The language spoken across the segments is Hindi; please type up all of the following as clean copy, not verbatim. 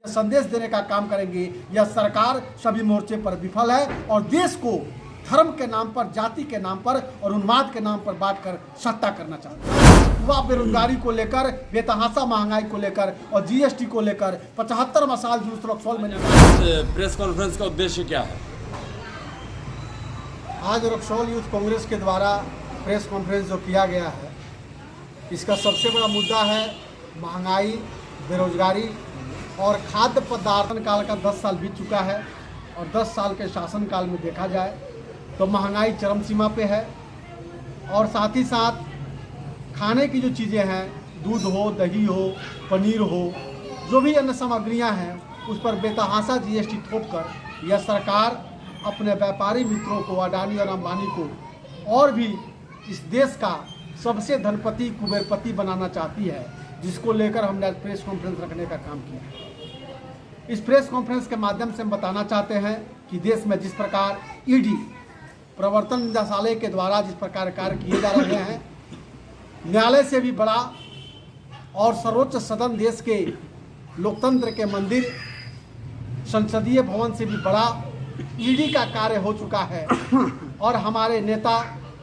संदेश देने का काम करेंगे। यह सरकार सभी मोर्चे पर विफल है और देश को धर्म के नाम पर, जाति के नाम पर और उन्माद के नाम पर बांटकर सत्ता करना चाहते हैं। युवा बेरोजगारी को लेकर, बेतहाशा महंगाई को लेकर और जीएसटी को लेकर 75 मसाल जुलूस रक्सौल में प्रेस कॉन्फ्रेंस का उद्देश्य क्या है? आज रक्सौल यूथ कांग्रेस के द्वारा प्रेस कॉन्फ्रेंस जो किया गया है, इसका सबसे बड़ा मुद्दा है महंगाई, बेरोजगारी और खाद्य पदार्थ काल का 10 साल बीत चुका है और 10 साल के शासनकाल में देखा जाए तो महंगाई चरम सीमा पे है और साथ ही साथ खाने की जो चीज़ें हैं, दूध हो, दही हो, पनीर हो, जो भी अन्य सामग्रियां हैं, उस पर बेतहाशा जीएसटी थोपकर यह सरकार अपने व्यापारी मित्रों को, अडानी और अंबानी को और भी इस देश का सबसे धनपति, कुबेरपति बनाना चाहती है, जिसको लेकर हमने आज प्रेस कॉन्फ्रेंस रखने का काम किया। इस प्रेस कॉन्फ्रेंस के माध्यम से हम बताना चाहते हैं कि देश में जिस प्रकार ईडी, प्रवर्तन निदेशालय के द्वारा जिस प्रकार कार्य किए जा रहे हैं, न्यायालय से भी बड़ा और सर्वोच्च सदन, देश के लोकतंत्र के मंदिर, संसदीय भवन से भी बड़ा ईडी का कार्य हो चुका है और हमारे नेता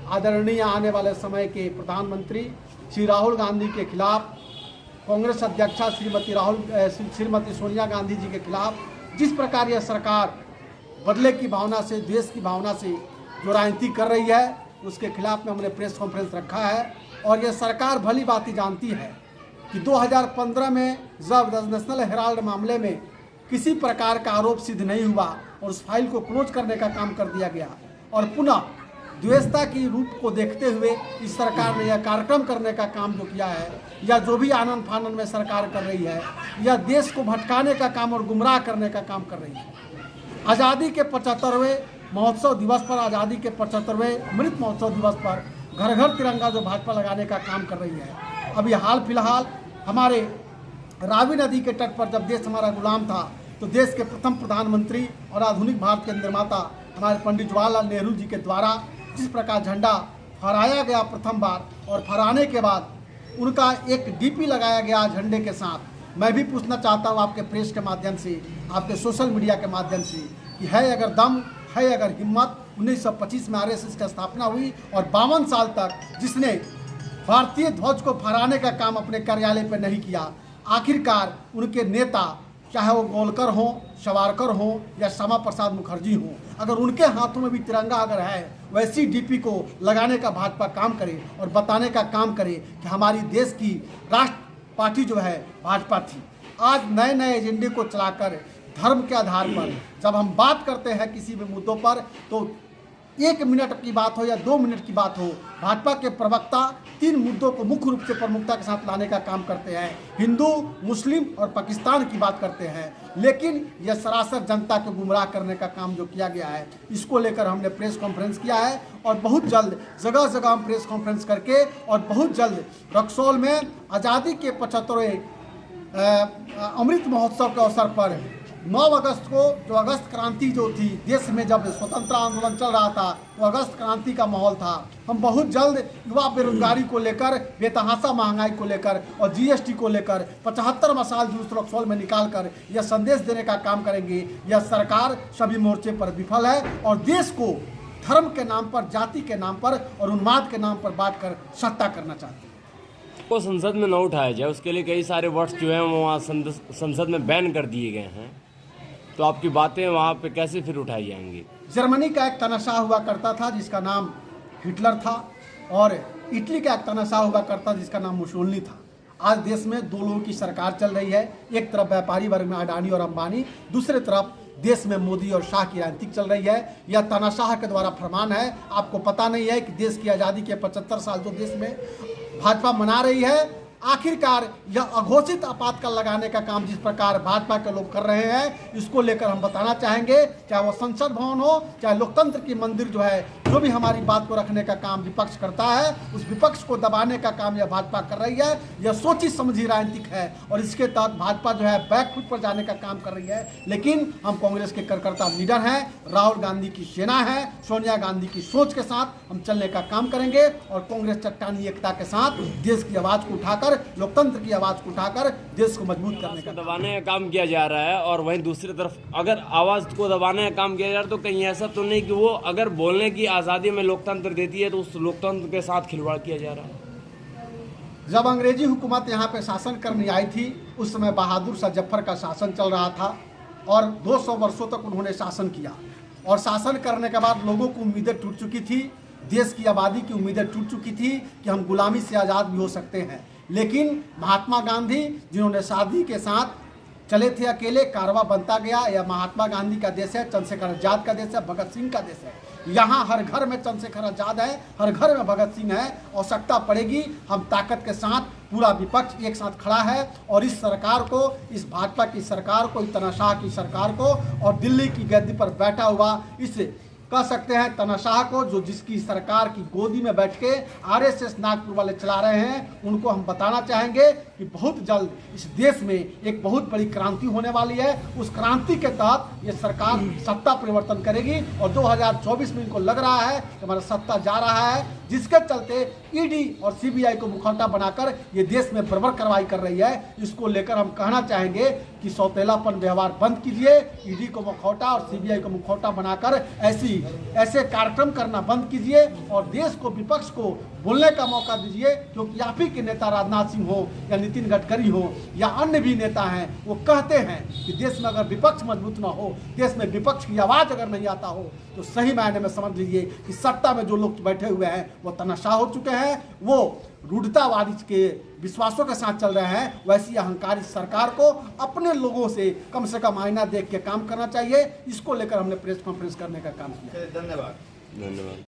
आदरणीय आने वाले समय के प्रधानमंत्री श्री राहुल गांधी के खिलाफ, कांग्रेस अध्यक्षा श्रीमती सोनिया गांधी जी के खिलाफ जिस प्रकार यह सरकार बदले की भावना से, देश की भावना से जो राजनीति कर रही है, उसके खिलाफ में हमने प्रेस कॉन्फ्रेंस रखा है। और यह सरकार भली बात जानती है कि 2015 में जब नेशनल हेराल्ड मामले में किसी प्रकार का आरोप सिद्ध नहीं हुआ और उस फाइल को क्लोज करने का काम कर दिया गया और पुनः द्वेषता की रूप को देखते हुए इस सरकार ने यह कार्यक्रम करने का काम जो किया है, या जो भी आनंद फानन में सरकार कर रही है, या देश को भटकाने का काम और गुमराह करने का काम कर रही है। आज़ादी के 75वें महोत्सव दिवस पर, आज़ादी के 75वें अमृत महोत्सव दिवस पर घर घर तिरंगा जो भाजपा लगाने का काम कर रही है। अभी हाल फिलहाल हमारे रावी नदी के तट पर जब देश हमारा गुलाम था, तो देश के प्रथम प्रधानमंत्री और आधुनिक भारत के निर्माता हमारे पंडित जवाहरलाल नेहरू जी के द्वारा जिस प्रकार झंडा फहराया गया प्रथम बार, और फहराने के बाद उनका एक डीपी लगाया गया झंडे के साथ, मैं भी पूछना चाहता हूँ आपके प्रेस के माध्यम से, आपके सोशल मीडिया के माध्यम से, कि है अगर दम, है अगर हिम्मत, 1925 में आरएसएस की स्थापना हुई और 52 साल तक जिसने भारतीय ध्वज को फहराने का काम अपने कार्यालय पर नहीं किया, आखिरकार उनके नेता, चाहे वो गोलकर हों, सावरकर हों या श्यामा प्रसाद मुखर्जी हों, अगर उनके हाथों में भी तिरंगा अगर है, वैसी डीपी को लगाने का भाजपा काम करे और बताने का काम करे कि हमारी देश की राष्ट्र पार्टी जो है भाजपा थी। आज नए नए एजेंडे को चलाकर धर्म के आधार पर जब हम बात करते हैं किसी भी मुद्दों पर, तो 1 मिनट की बात हो या 2 मिनट की बात हो, भाजपा के प्रवक्ता 3 मुद्दों को मुख्य रूप से प्रमुखता के साथ लाने का काम करते हैं। हिंदू, मुस्लिम और पाकिस्तान की बात करते हैं, लेकिन यह सरासर जनता को गुमराह करने का काम जो किया गया है, इसको लेकर हमने प्रेस कॉन्फ्रेंस किया है और बहुत जल्द जगह जगह हम प्रेस कॉन्फ्रेंस करके और बहुत जल्द रक्सौल में आज़ादी के 75वें अमृत महोत्सव के अवसर पर 9 अगस्त को, जो अगस्त क्रांति जो थी, देश में जब स्वतंत्रता आंदोलन चल रहा था तो अगस्त क्रांति का माहौल था, हम बहुत जल्द युवा बेरोजगारी को लेकर, बेतहाशा महंगाई को लेकर और जीएसटी को लेकर 75 मसाल जुलूस रक्सौल में निकालकर यह संदेश देने का काम करेंगे। यह सरकार सभी मोर्चे पर विफल है और देश को धर्म के नाम पर, जाति के नाम पर और उन्माद के नाम पर बांटकर सत्ता करना चाहती है। को संसद में न उठाया जाए, उसके लिए कई सारे वर्ड्स जो हैं वो वहाँ संसद में बैन कर दिए गए हैं, तो आपकी बातें वहाँ पे कैसे फिर उठाई जाएंगी? जर्मनी का एक तनाशाह हुआ करता था जिसका नाम हिटलर था और इटली का एक तनाशाह हुआ करता जिसका नाम मुसोलिनी था। आज देश में 2 लोगों की सरकार चल रही है, एक तरफ व्यापारी वर्ग में अडानी और अंबानी, दूसरे तरफ देश में मोदी और शाह की राजनीति चल रही है। यह तानाशाह के द्वारा फरमान है। आपको पता नहीं है कि देश की आज़ादी के 75 साल जो देश में भाजपा मना रही है, आखिरकार यह अघोषित आपातकाल लगाने का काम जिस प्रकार भाजपा के लोग कर रहे हैं, इसको लेकर हम बताना चाहेंगे, चाहे वो संसद भवन हो, चाहे लोकतंत्र की मंदिर जो है जो भी हमारी बात को रखने का काम विपक्ष करता है, उस विपक्ष को दबाने का काम यह भाजपा कर रही है। यह सोची समझी राजनीतिक है और इसके तहत भाजपा जो है बैकफुट पर जाने का काम कर रही है। लेकिन हम कांग्रेस के कार्यकर्ता लीडर हैं, राहुल गांधी की सेना है, सोनिया गांधी की सोच के साथ हम चलने का काम करेंगे और कांग्रेस चट्टानी एकता के साथ देश की आवाज को उठाकर, लोकतंत्र की आवाज को उठाकर देश को मजबूत करने का दबाने का काम किया जा रहा है। और वहीं दूसरी तरफ अगर आवाज को दबाने का काम किया जा रहा है तो कहीं ऐसा तो नहीं कि वो अगर बोलने की आज़ादी में लोकतंत्र देती है तो उस लोकतंत्र के साथ खिलवाड़ किया जा रहा है। जब अंग्रेजी हुकूमत यहाँ पे शासन करने आई थी, उस समय बहादुर शाह जफर का शासन चल रहा था और 200 वर्षों तक उन्होंने शासन किया और शासन करने के बाद लोगों की उम्मीदें टूट चुकी थी, देश की आबादी की उम्मीदें टूट चुकी थी कि हम गुलामी से आज़ाद भी हो सकते हैं। लेकिन महात्मा गांधी जिन्होंने शादी के साथ चले थे अकेले, कारवा बनता गया। यह महात्मा गांधी का देश है, चंद्रशेखर आजाद का देश है, भगत सिंह का देश है। यहाँ हर घर में चंद्रशेखर आजाद है, हर घर में भगत सिंह है। आवश्यकता पड़ेगी हम ताकत के साथ, पूरा विपक्ष एक साथ खड़ा है और इस सरकार को, इस भाजपा की सरकार को, इस तानाशाह की सरकार को और दिल्ली की गद्दी पर बैठा हुआ इस कह सकते हैं तानाशाह को, जो जिसकी सरकार की गोदी में बैठ के आरएसएस नागपुर वाले चला रहे हैं, उनको हम बताना चाहेंगे कि बहुत जल्द इस देश में एक बहुत बड़ी क्रांति होने वाली है। उस क्रांति के तहत ये सरकार सत्ता परिवर्तन करेगी और 2024 में इनको लग रहा है कि हमारा सत्ता जा रहा है, जिसके चलते ईडी और सीबीआई को मुखौटा बनाकर ये देश में बर्बर कार्रवाई कर रही है। इसको लेकर हम कहना चाहेंगे कि सौतेलापन व्यवहार बंद कीजिए, ईडी को मुखौटा और सीबीआई को मुखौटा बनाकर ऐसे कार्यक्रम करना बंद कीजिए और देश को, विपक्ष को बोलने का मौका दीजिए। क्योंकि आप ही के नेता राजनाथ सिंह हो या नितिन गडकरी हो या अन्य भी नेता हैं, वो कहते हैं कि देश में अगर विपक्ष मजबूत ना हो, देश में विपक्ष की आवाज़ अगर नहीं आता हो, तो सही मायने में समझ लीजिए कि सत्ता में जो लोग बैठे हुए हैं वो तानाशाह हो चुके हैं, वो रूढ़तावादी के विश्वासों के साथ चल रहे हैं। वैसी अहंकारी सरकार को अपने लोगों से कम आईना देख के काम करना चाहिए। इसको लेकर हमने प्रेस कॉन्फ्रेंस करने का काम किया। धन्यवाद।